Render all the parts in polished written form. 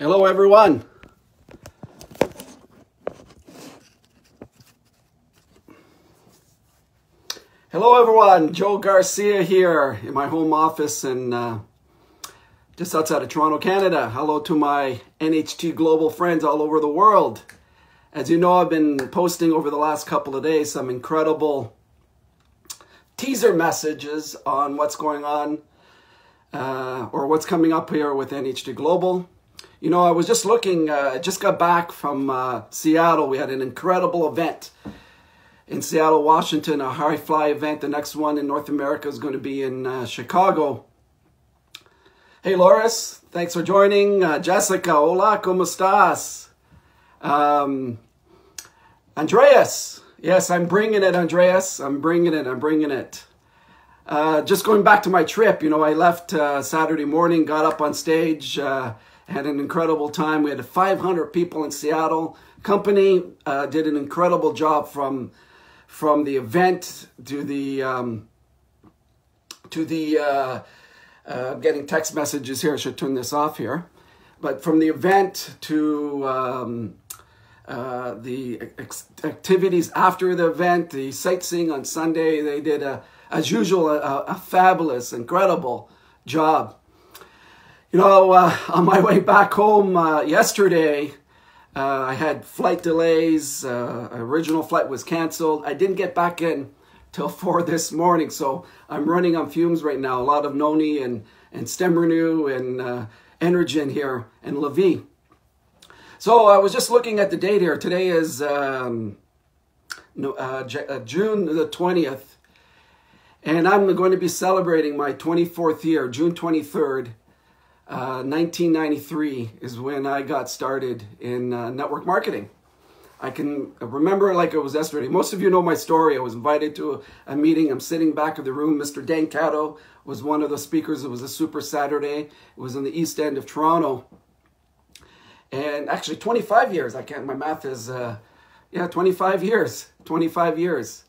Hello, everyone. Hello, everyone. Joe Garcia here in my home office in just outside of Toronto, Canada. Hello to my NHT Global friends all over the world. As you know, I've been posting over the last couple of days some incredible teaser messages on what's going on or what's coming up here with NHT Global. You know, I was just looking, just got back from Seattle. We had an incredible event in Seattle, Washington, a high fly event. The next one in North America is going to be in Chicago. Hey, Loris, thanks for joining. Jessica, hola, ¿cómo estás? Andreas, yes, I'm bringing it, Andreas. I'm bringing it. Just going back to my trip, you know, I left Saturday morning, got up on stage, had an incredible time. We had 500 people in Seattle. Company did an incredible job from the event to the getting text messages here. I should turn this off here. But from the event to the activities after the event, the sightseeing on Sunday, they did, as usual, a fabulous, incredible job. You know, on my way back home yesterday, I had flight delays. Original flight was canceled. I didn't get back in till 4 this morning, so I'm running on fumes right now. A lot of Noni and Stemrenew and Energen here and Levi. So I was just looking at the date here. Today is June the 20th, and I'm going to be celebrating my 24th year, June 23rd. 1993 is when I got started in network marketing. I can remember it like it was yesterday. Most of you know my story. I was invited to a meeting. I'm sitting back of the room. Mr. Dan Cato was one of the speakers. It was a Super Saturday. It was in the East End of Toronto. And actually 25 years. My math is, 25 years. 25 years.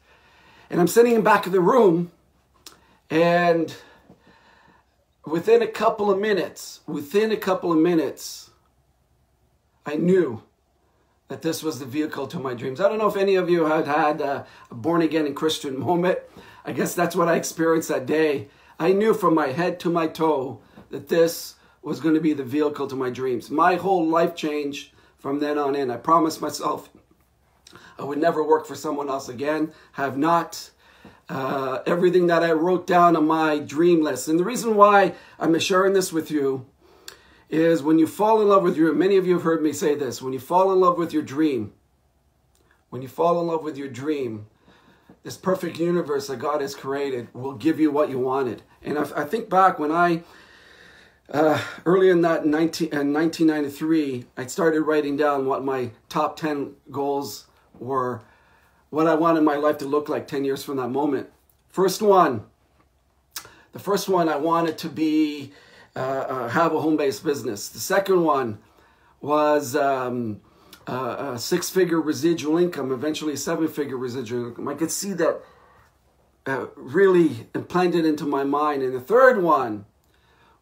And I'm sitting in back of the room, and within a couple of minutes, I knew that this was the vehicle to my dreams. I don't know if any of you had had a born-again and Christian moment. I guess that's what I experienced that day. I knew from my head to my toe that this was going to be the vehicle to my dreams. My whole life changed from then on in. I promised myself I would never work for someone else again. Have not. Everything that I wrote down on my dream list. And the reason why I'm sharing this with you is when you fall in love with many of you have heard me say this, when you fall in love with your dream, this perfect universe that God has created will give you what you wanted. And I think back when early in 1993, I started writing down what my top 10 goals were, what I wanted my life to look like 10 years from that moment. The first one, I wanted to be, have a home-based business. The second one was a six-figure residual income, eventually a seven-figure residual income. I could see that really implanted into my mind. And the third one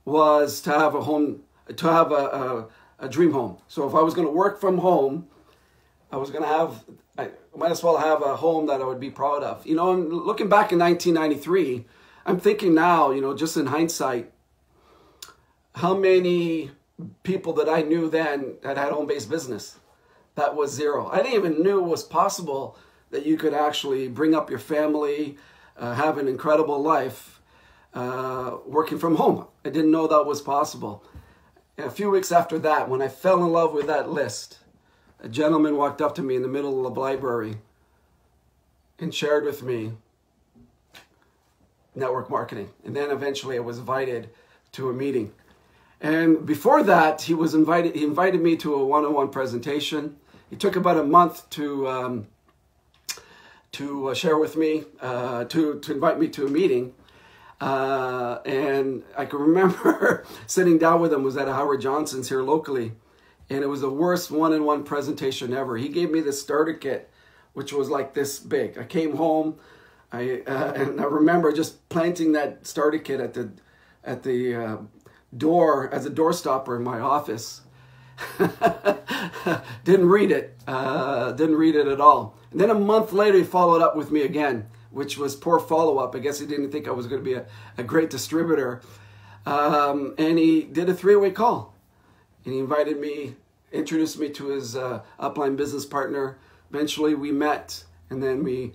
was to have a dream home. So if I was going to work from home, I might as well have a home that I would be proud of. You know, and looking back in 1993, I'm thinking now, you know, just in hindsight, how many people that I knew then that had home-based business? That was zero. I didn't even know it was possible that you could actually bring up your family, have an incredible life, working from home. I didn't know that was possible. And a few weeks after that, when I fell in love with that list, a gentleman walked up to me in the middle of the library and shared with me network marketing. And then eventually I was invited to a meeting. And before that, he invited me to a one-on-one presentation. It took about a month to share with me, to invite me to a meeting. And I can remember sitting down with him, was at a Howard Johnson's here locally. And it was the worst one-on-one presentation ever. He gave me this starter kit, which was like this big. I came home, and I remember just planting that starter kit at the door as a door stopper in my office. Didn't read it. Didn't read it at all. And then a month later, he followed up with me again, which was poor follow-up. I guess he didn't think I was going to be a great distributor. And he did a three-way call. And he invited me, introduced me to his upline business partner. Eventually, we met, and then he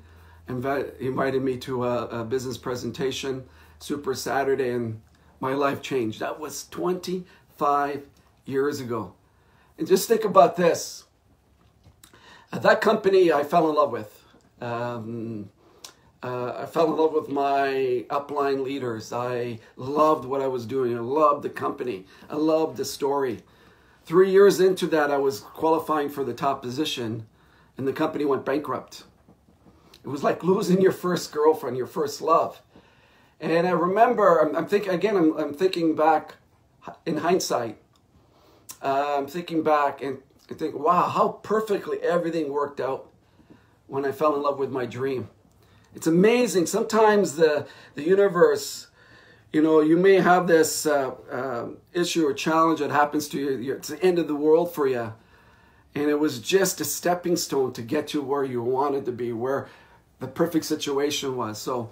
invited me to a business presentation, Super Saturday, and my life changed. That was 25 years ago. And just think about this. That company I fell in love with. I fell in love with my upline leaders. I loved what I was doing. I loved the company. I loved the story. 3 years into that, I was qualifying for the top position, and the company went bankrupt. It was like losing your first girlfriend, your first love. And I remember, I'm thinking back in hindsight. I'm thinking back and I think, wow, how perfectly everything worked out when I fell in love with my dream. It's amazing. Sometimes the universe, you know, you may have this issue or challenge that happens to you. It's the end of the world for you. And it was just a stepping stone to get you where you wanted to be, where the perfect situation was. So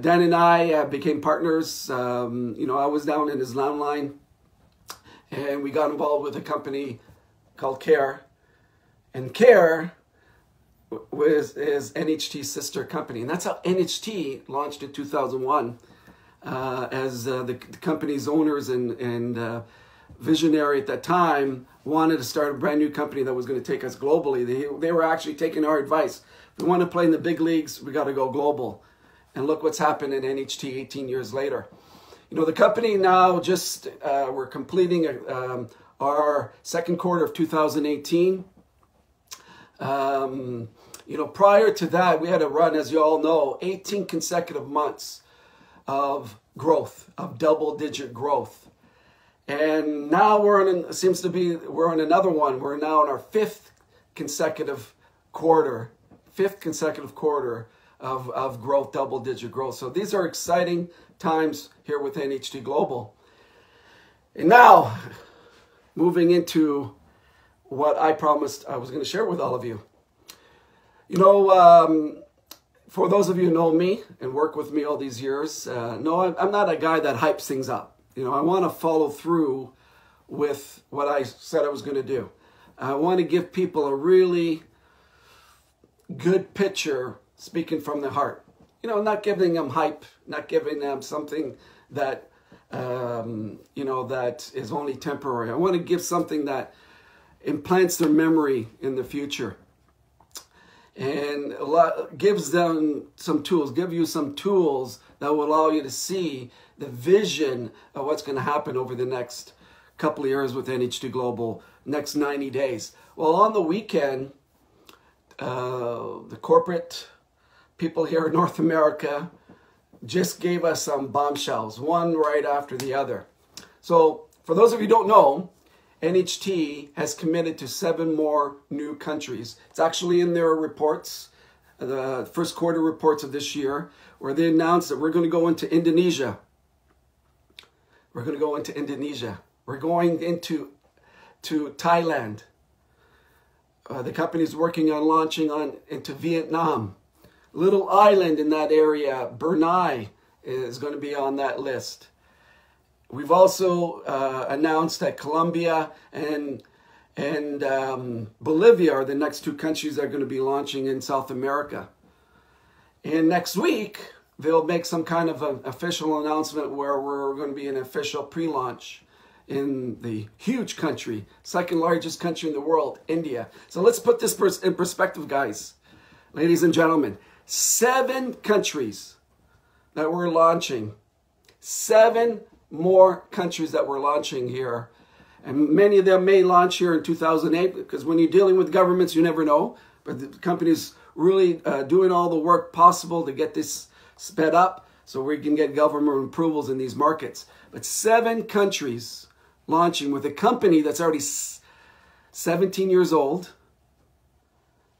Dan and I became partners. You know, I was down in his landline, and we got involved with a company called CARE. And CARE was his NHT sister company. And that's how NHT launched in 2001 as the company's owners and visionary at that time wanted to start a brand new company that was going to take us globally. They were actually taking our advice. If we want to play in the big leagues, we got to go global. And look what's happened in NHT 18 years later. You know, the company now just, we're completing our second quarter of 2018. You know, prior to that, we had to run, as you all know, 18 consecutive months of growth, of double-digit growth. And now we're on another one. We're now in our fifth consecutive quarter of growth, double-digit growth. So these are exciting times here with NHT Global. And now, moving into what I promised I was going to share with all of you. You know, for those of you who know me and work with me all these years, no, I'm not a guy that hypes things up. You know, I want to follow through with what I said I was going to do. I want to give people a really good picture, speaking from the heart. You know, not giving them hype, not giving them something that, you know, that is only temporary. I want to give something that implants their memory in the future. And gives them some tools, give you some tools that will allow you to see the vision of what's going to happen over the next couple of years with NHT Global, next 90 days. Well, on the weekend, the corporate people here in North America just gave us some bombshells, one right after the other. So for those of you who don't know, NHT has committed to 7 more new countries. It's actually in their reports, the first quarter reports of this year, where they announced that we're going to go into Indonesia. We're going to go into Indonesia. We're going into Thailand. The company's working on launching into Vietnam. Little island in that area, Brunei, is going to be on that list. We've also announced that Colombia and Bolivia are the next 2 countries that are going to be launching in South America. And next week, they'll make some kind of an official announcement where we're going to be an official pre-launch in the huge country, second largest country in the world, India. So let's put this in perspective, guys. Ladies and gentlemen, 7 countries that we're launching. 7 more countries that we're launching here. And many of them may launch here in 2008, because when you're dealing with governments, you never know. But the company's really doing all the work possible to get this sped up so we can get government approvals in these markets. But 7 countries launching with a company that's already 17 years old,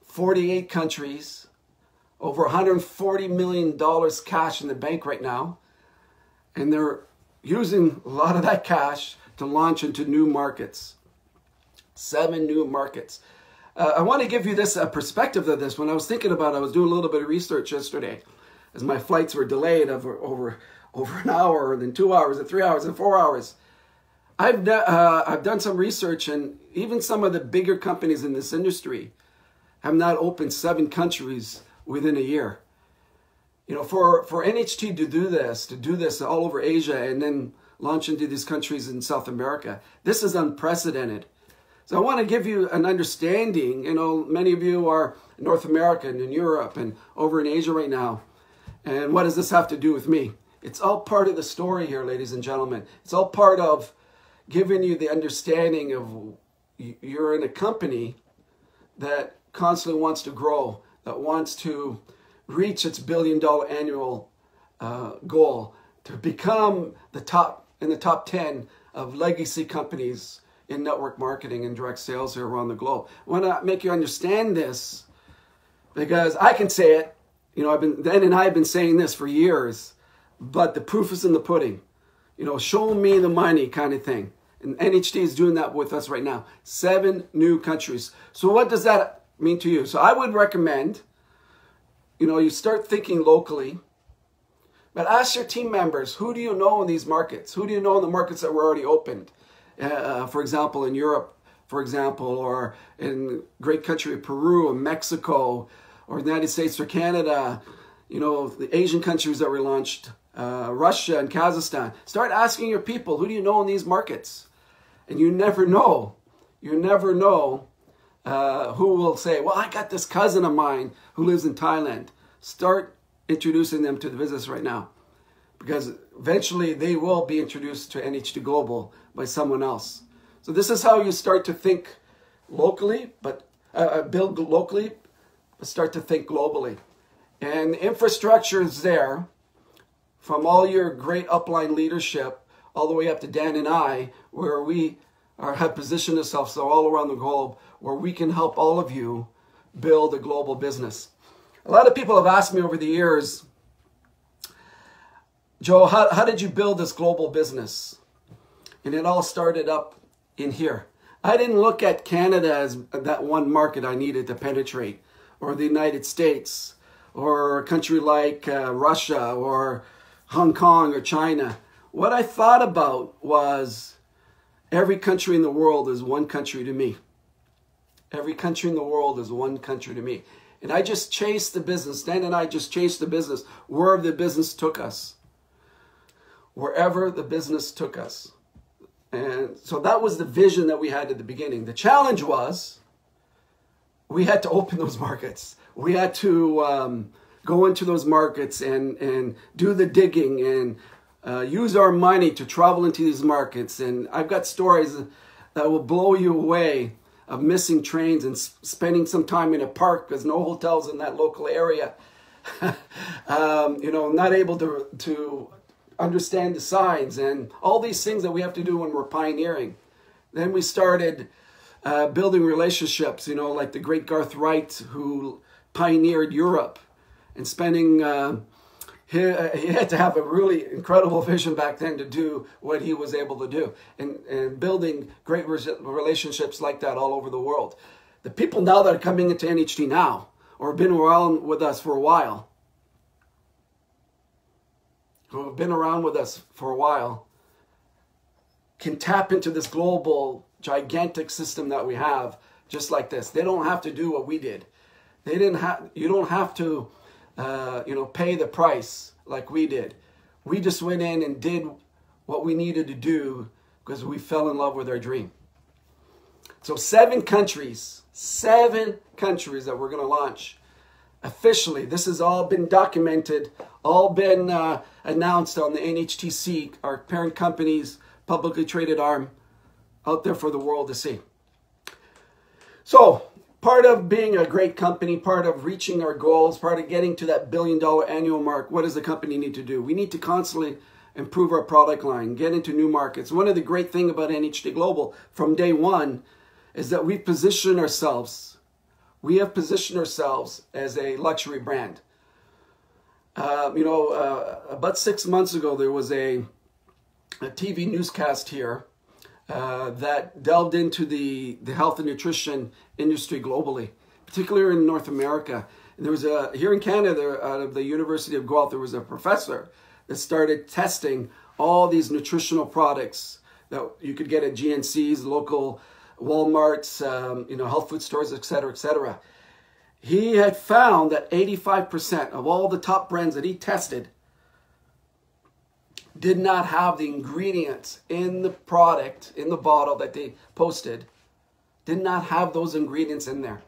48 countries, over $140 million cash in the bank right now. And they're using a lot of that cash to launch into new markets. 7 new markets. I want to give you this perspective of this. When I was thinking about it, I was doing a little bit of research yesterday as my flights were delayed over an hour, and then 2 hours, and 3 hours, and 4 hours. I've done some research, and even some of the bigger companies in this industry have not opened 7 countries within a year. You know, for NHT to do this all over Asia and then launch into these countries in South America, this is unprecedented. So I want to give you an understanding. You know, many of you are North American and Europe and over in Asia right now. And what does this have to do with me? It's all part of the story here, ladies and gentlemen. It's all part of giving you the understanding of you're in a company that constantly wants to grow, that wants to reach its billion-dollar annual goal, to become in the top 10 of legacy companies in network marketing and direct sales here around the globe. I want to make you understand this because I can say it. You know, Dan and I have been saying this for years, but the proof is in the pudding. You know, show me the money kind of thing. And NHT is doing that with us right now. 7 new countries. So what does that mean to you? So I would recommend, you know, you start thinking locally, but ask your team members, who do you know in these markets? Who do you know in the markets that were already opened? For example, in Europe, for example, or in great country of Peru or Mexico, or the United States or Canada, you know, the Asian countries that were launched, Russia and Kazakhstan. Start asking your people, who do you know in these markets? And you never know. You never know who will say, well, I got this cousin of mine who lives in Thailand. Start introducing them to the business right now, because eventually they will be introduced to NHT Global by someone else. So this is how you start to think locally, but build locally, but start to think globally. And the infrastructure is there from all your great upline leadership all the way up to Dan and I, where we have positioned ourselves so all around the globe, where we can help all of you build a global business. A lot of people have asked me over the years, Joe, how did you build this global business? And it all started up in here. I didn't look at Canada as that one market I needed to penetrate, or the United States, or a country like Russia, or Hong Kong, or China. What I thought about was every country in the world is one country to me. Every country in the world is one country to me. And I just chased the business. Dan and I just chased the business wherever the business took us. Wherever the business took us. And so that was the vision that we had at the beginning. The challenge was we had to open those markets. We had to go into those markets and do the digging and use our money to travel into these markets. And I've got stories that will blow you away of missing trains and spending some time in a park because no hotels in that local area. You know, not able to understand the signs and all these things that we have to do when we're pioneering. Then we started building relationships, you know, like the great Garth Wright, who pioneered Europe, and spending, he had to have a really incredible vision back then to do what he was able to do, and building great relationships like that all over the world. The people now that are coming into NHT now, or have been around with us for a while, who have been around with us for a while, can tap into this global, gigantic system that we have just like this. They don't have to do what we did. You don't have to, you know, pay the price like we did. We just went in and did what we needed to do because we fell in love with our dream. So 7 countries that we're going to launch officially. This has all been documented, all been announced on the NHTC, our parent company's publicly traded arm, out there for the world to see. So part of being a great company, part of reaching our goals, part of getting to that billion-dollar annual mark, what does the company need to do? We need to constantly improve our product line, get into new markets. One of the great things about NHT Global from day one is that we have positioned ourselves as a luxury brand. You know, about 6 months ago, there was a TV newscast here that delved into the health and nutrition industry globally, particularly in North America. And there was here in Canada, out of the University of Guelph, there was a professor that started testing all these nutritional products that you could get at GNCs, local Walmarts, health food stores, et cetera, et cetera. He had found that 85% of all the top brands that he tested did not have the ingredients in the product, in the bottle that they posted, did not have those ingredients in there,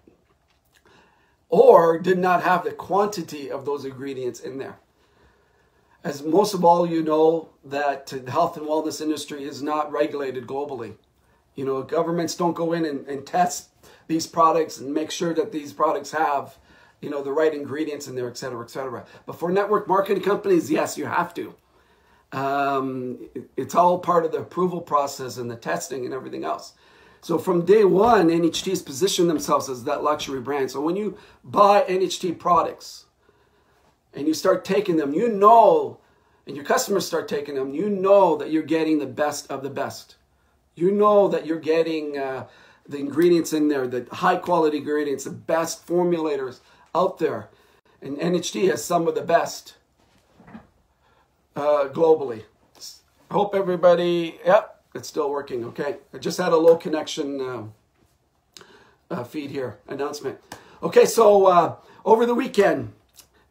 or did not have the quantity of those ingredients in there. As most of all you know, that the health and wellness industry is not regulated globally. You know, governments don't go in and test these products and make sure that these products have, the right ingredients in there, et cetera, et cetera. But for network marketing companies, yes, you have to. It's all part of the approval process and the testing and everything else. So from day one, NHT's positioned themselves as that luxury brand. So when you buy NHT products and you start taking them, and your customers start taking them, that you're getting the best of the best. That you're getting the ingredients in there, the high quality ingredients, the best formulators out there. And NHT has some of the best globally. I hope everybody, yep, it's still working, okay. I just had a low connection feed here, announcement. Okay, so over the weekend,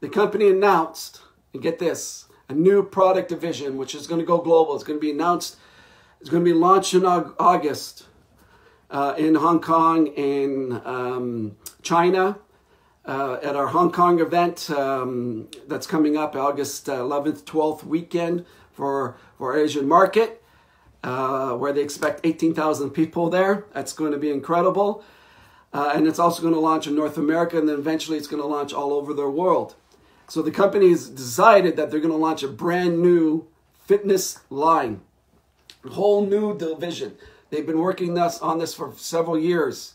the company announced, and get this, a new product division, which is going to go global. It's going to be announced, it's going to be launched in August in Hong Kong and China at our Hong Kong event that's coming up August 11th, 12th weekend for Asian market, where they expect 18,000 people there. That's going to be incredible. And it's also going to launch in North America, and then eventually it's going to launch all over the world. So the company has decided that they're going to launch a brand new fitness line, a whole new division. They've been working on this for several years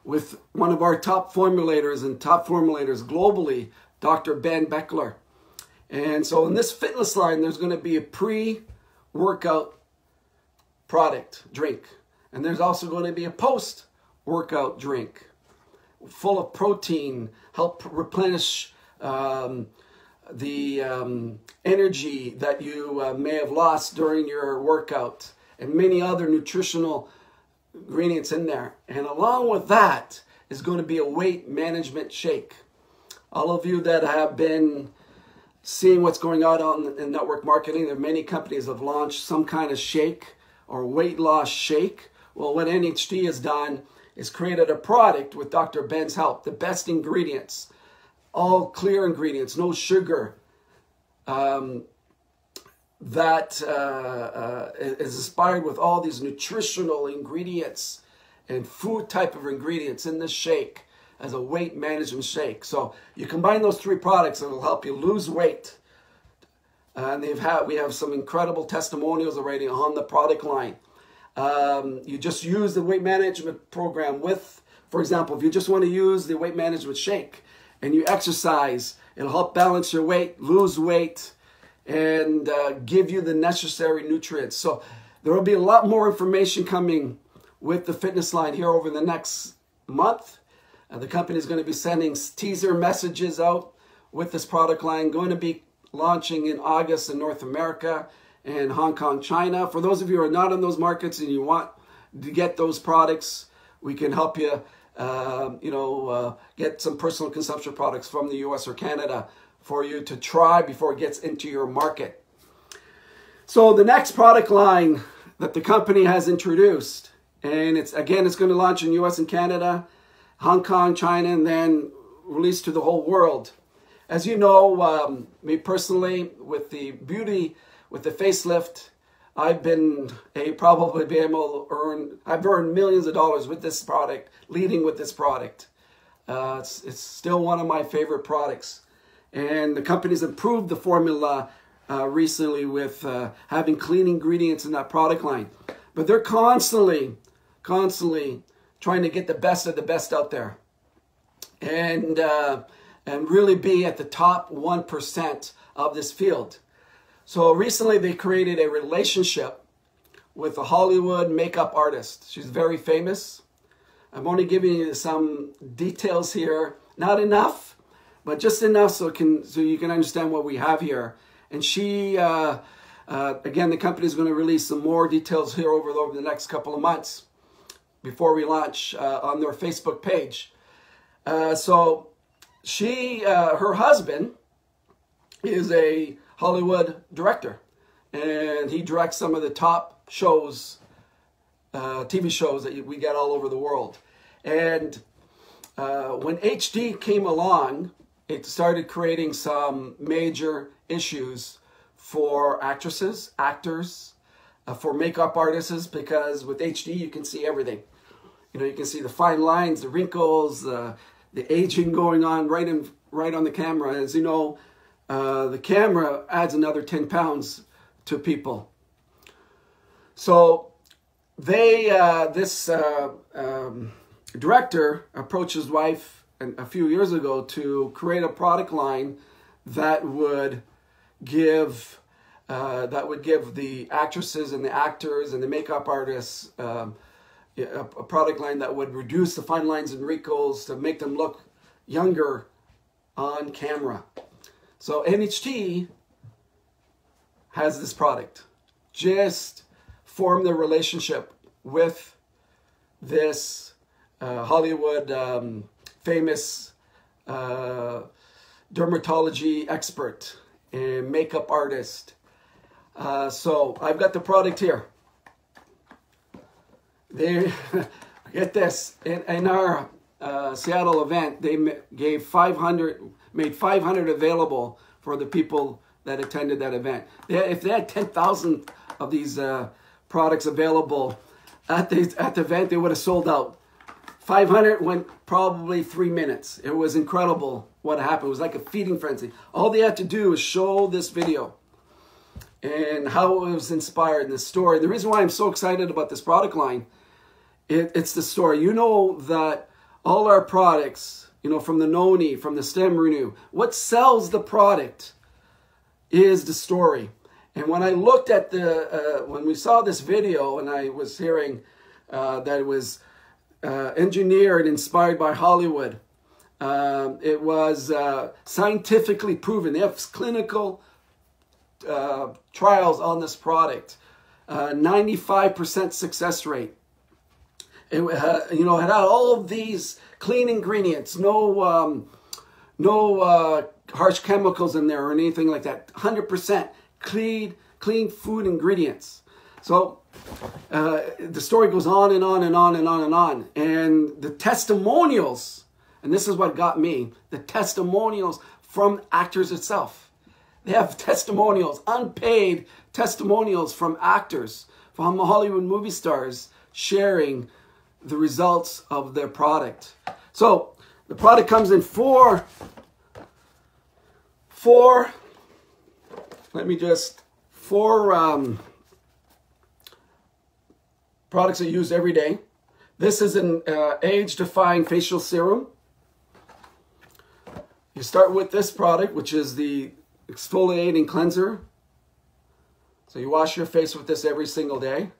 with one of our top formulators globally, Dr. Ben Beckler. And so in this fitness line, there's going to be a pre-workout product, drink. And there's also going to be a post-workout drink full of protein, help replenish the energy that you may have lost during your workout, and many other nutritional ingredients in there. And along with that is going to be a weight management shake. All of you that have been seeing what's going on in network marketing, there are many companies that have launched some kind of shake or weight loss shake. Well, what NHT has done is created a product with Dr. Ben's help, the best ingredients, all clear ingredients, no sugar, that is inspired with all these nutritional ingredients and food type of ingredients in this shake as a weight management shake. So you combine those three products, and it'll help you lose weight. And we have some incredible testimonials already on the product line. You just use the weight management program with, for example, if you just want to use the weight management shake and you exercise, it'll help balance your weight, lose weight, and give you the necessary nutrients. So there will be a lot more information coming with the fitness line here over the next month. The company is going to be sending teaser messages out with this product line, going to be launching in August in North America and Hong Kong, China. For those of you who are not in those markets and you want to get those products, we can help you, get some personal consumption products from the US or Canada for you to try before it gets into your market. So the next product line that the company has introduced, and it's going to launch in US and Canada, Hong Kong, China, and then released to the whole world. As you know, me personally, with the facelift, I've been probably be able to I've earned millions of dollars with this product, leading with this product. It's still one of my favorite products. And the company's improved the formula recently with having clean ingredients in that product line. But they're constantly trying to get the best of the best out there. And really be at the top 1% of this field. So recently they created a relationship with a Hollywood makeup artist. She's very famous. I'm only giving you some details here. Not enough, but just enough so you can understand what we have here. And she, again, the company is going to release some more details here over the next couple of months before we launch on their Facebook page. So she, her husband is a Hollywood director, and he directs some of the top shows, TV shows that we get all over the world. And when HD came along, it started creating some major issues for actresses, actors, for makeup artists, because with HD you can see everything. You know, you can see the fine lines, the wrinkles, the aging going on right on the camera. As you know, the camera adds another 10 pounds to people. So this director approached his wife a few years ago to create a product line that would give the actresses and the actors and the makeup artists a product line that would reduce the fine lines and wrinkles to make them look younger on camera. So NHT has this product. Just formed a relationship with this Hollywood famous dermatology expert and makeup artist. So I've got the product here. They get this, in our Seattle event, they made 500 available for the people that attended that event. If they had 10,000 of these products available at the event, they would have sold out. 500 went probably 3 minutes. It was incredible what happened. It was like a feeding frenzy. All they had to do was show this video and how it was inspired in the story. The reason why I'm so excited about this product line, it's the story. You know that all our products, you know, from the Noni, from the Stem Renew, what sells the product is the story. And when I looked at when we saw this video and I was hearing that it was engineered, inspired by Hollywood, it was scientifically proven. They have clinical trials on this product, 95% success rate. It you know, it had all of these clean ingredients, no harsh chemicals in there or anything like that. 100% clean food ingredients. So the story goes on and on and on and on and on. And the testimonials, and this is what got me, the testimonials from actors itself. They have testimonials, unpaid testimonials from actors, from Hollywood movie stars sharing the results of their product. So the product comes in four products are used every day. This is an age-defying facial serum. You start with this product, which is the exfoliating cleanser. So you wash your face with this every single day.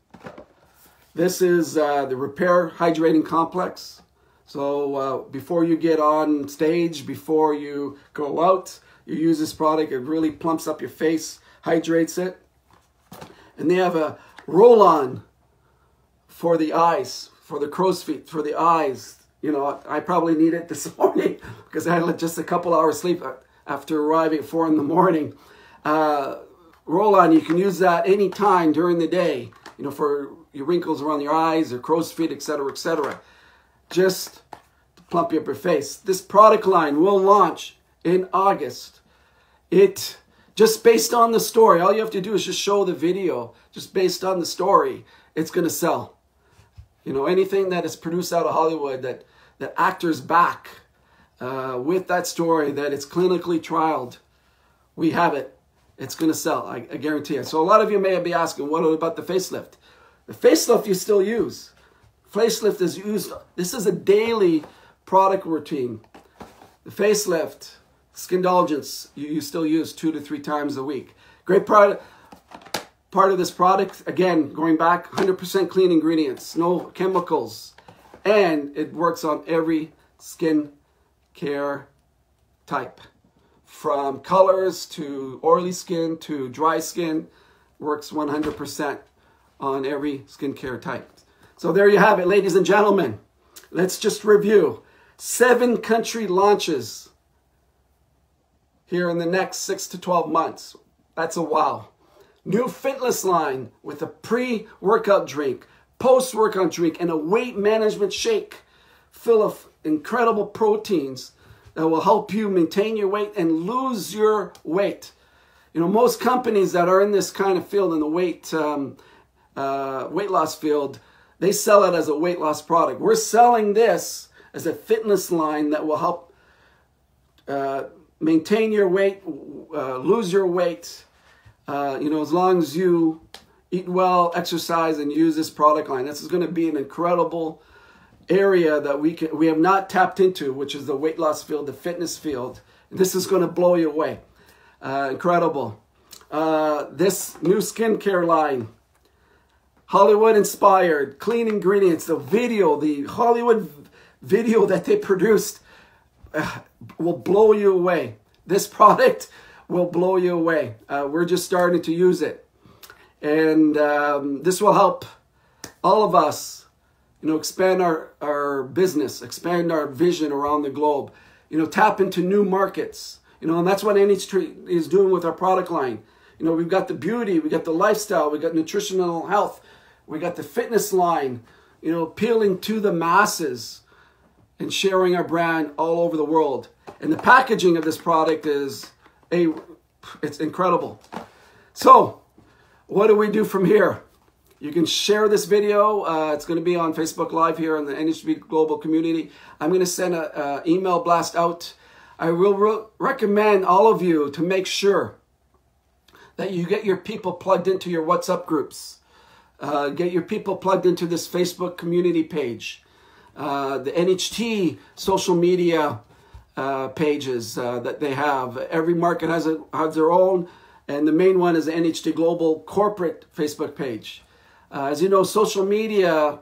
This is the Repair Hydrating Complex. So before you get on stage, before you go out, you use this product. It really plumps up your face, hydrates it. And they have a roll-on for the eyes, for the crow's feet, for the eyes. You know, I probably need it this morning because I had just a couple hours sleep after arriving at 4 in the morning. Roll-on, you can use that anytime during the day, you know, for your wrinkles around your eyes or crow's feet, etc., etc. Just to plump up your face. This product line will launch in August. It, just based on the story, all you have to do is just show the video. Just based on the story, it's going to sell. You know, anything that is produced out of Hollywood that actors back with that story, that it's clinically trialed, we have it. It's going to sell, I guarantee it. So a lot of you may be asking, what about the facelift? The facelift you still use. Facelift is used, this is a daily product routine. The facelift, Skindulgence, you still use 2 to 3 times a week. Great product. part of this product, again, going back, 100% clean ingredients, no chemicals. And it works on every skin care type. From colors to oily skin to dry skin, works 100% on every skincare type. So there you have it, ladies and gentlemen. Let's just review. 7 country launches here in the next 6 to 12 months. That's a wow. New fitness line with a pre-workout drink, post-workout drink, and a weight management shake full of incredible proteins that will help you maintain your weight and lose your weight. You know, most companies that are in this kind of field, in the weight loss field, they sell it as a weight loss product. We're selling this as a fitness line that will help maintain your weight, lose your weight, you know, as long as you eat well, exercise, and use this product line. This is going to be an incredible area that we have not tapped into, which is the weight loss field, the fitness field. This is going to blow you away. Incredible. This new skincare line, Hollywood inspired, clean ingredients, the Hollywood video that they produced will blow you away. This product will blow you away. We're just starting to use it. And this will help all of us, you know, expand our business, expand our vision around the globe, you know, tap into new markets, you know, and that's what NHT is doing with our product line. You know, we've got the beauty, we got the lifestyle, we got nutritional health, we got the fitness line, you know, appealing to the masses and sharing our brand all over the world. And the packaging of this product it's incredible. So what do we do from here? You can share this video. It's going to be on Facebook Live here in the NHT Global community. I'm going to send an email blast out. I will recommend all of you to make sure that you get your people plugged into your WhatsApp groups. Get your people plugged into this Facebook community page. The NHT social media pages that they have. Every market has their own, and the main one is the NHT Global corporate Facebook page. As you know, social media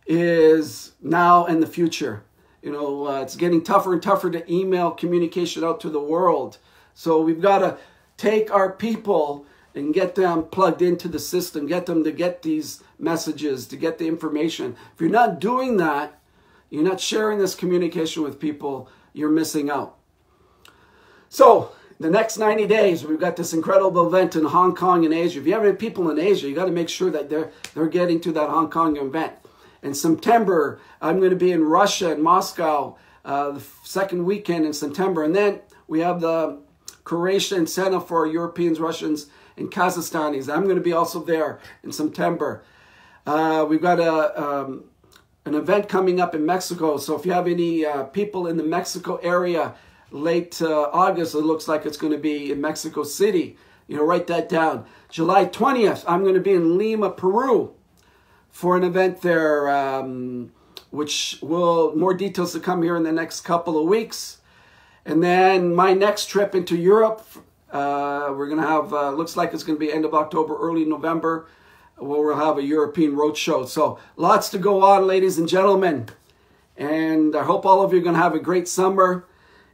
is now and the future. You know, it's getting tougher and tougher to email communication out to the world. So we've got to take our people and get them plugged into the system, get them to get these messages, to get the information. If you're not doing that, you're not sharing this communication with people, you're missing out. So the next 90 days, we've got this incredible event in Hong Kong and Asia. If you have any people in Asia, you got to make sure that they're getting to that Hong Kong event. In September, I'm going to be in Russia and Moscow the second weekend in September. And then we have the Croatia incentive for Europeans, Russians, and Kazakhstanis. I'm going to be also there in September. We've got an event coming up in Mexico. So if you have any people in the Mexico area, late August, it looks like it's going to be in Mexico City. You know, write that down. July 20th, I'm going to be in Lima, Peru for an event there, which will, more details to come here in the next couple of weeks. And then my next trip into Europe, we're going to have, looks like it's going to be end of October, early November, where we'll have a European roadshow. So lots to go on, ladies and gentlemen. And I hope all of you are going to have a great summer.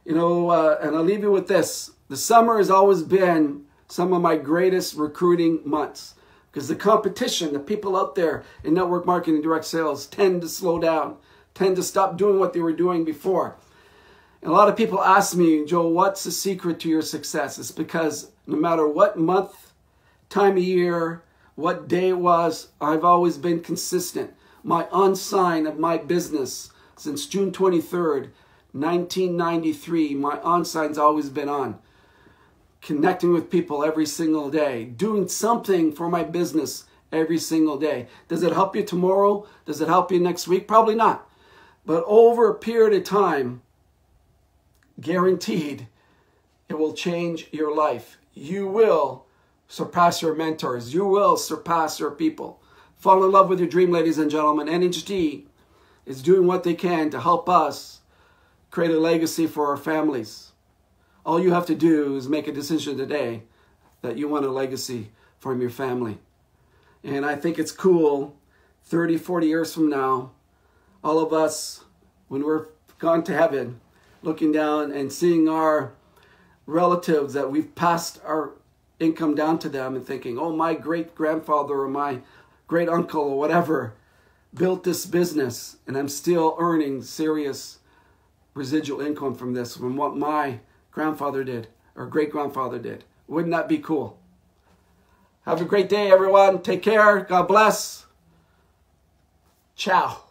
You know, and I'll leave you with this. The summer has always been some of my greatest recruiting months because the competition, the people out there in network marketing and direct sales tend to slow down, tend to stop doing what they were doing before. And a lot of people ask me, Joe, what's the secret to your success? It's because no matter what month, time of year, what day it was, I've always been consistent. My on-sign of my business since June 23rd, 1993, my on-sign's always been on. Connecting with people every single day. Doing something for my business every single day. Does it help you tomorrow? Does it help you next week? Probably not. But over a period of time, guaranteed, it will change your life. You will surpass your mentors. You will surpass your people. Fall in love with your dream, ladies and gentlemen. NHT is doing what they can to help us create a legacy for our families. All you have to do is make a decision today that you want a legacy from your family. And I think it's cool, 30, 40 years from now, all of us, when we're gone to heaven, looking down and seeing our relatives that we've passed our income down to them and thinking, oh, my great-grandfather or my great-uncle or whatever built this business, and I'm still earning serious residual income from this, from what my grandfather did or great-grandfather did. Wouldn't that be cool? Have a great day, everyone. Take care. God bless. Ciao.